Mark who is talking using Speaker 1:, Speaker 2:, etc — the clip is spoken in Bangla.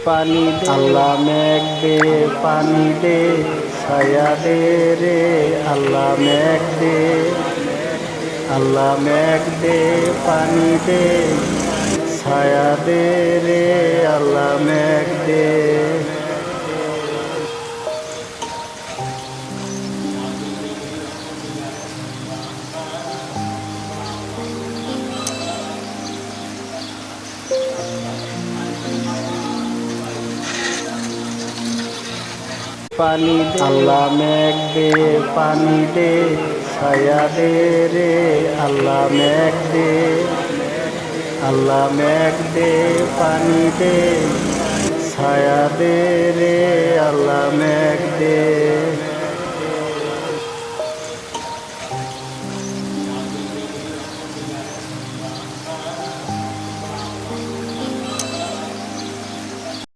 Speaker 1: পানি দে আল্লাহ মেঘ দে, পানি দে, ছায়া দে রে আল্লাহ মেঘ দে। আল্লাহ মেঘ দে, পানি দে, ছায়া দে রে আল্লাহ মেঘ দে। পানি দে আল্লাহ মেঘ দে, পানি দে, ছায়া দে রে আল্লাহ মেঘ দে। আল্লাহ মেঘ দে, পানি দে, ছায়া দে রে আল্লাহ মেঘ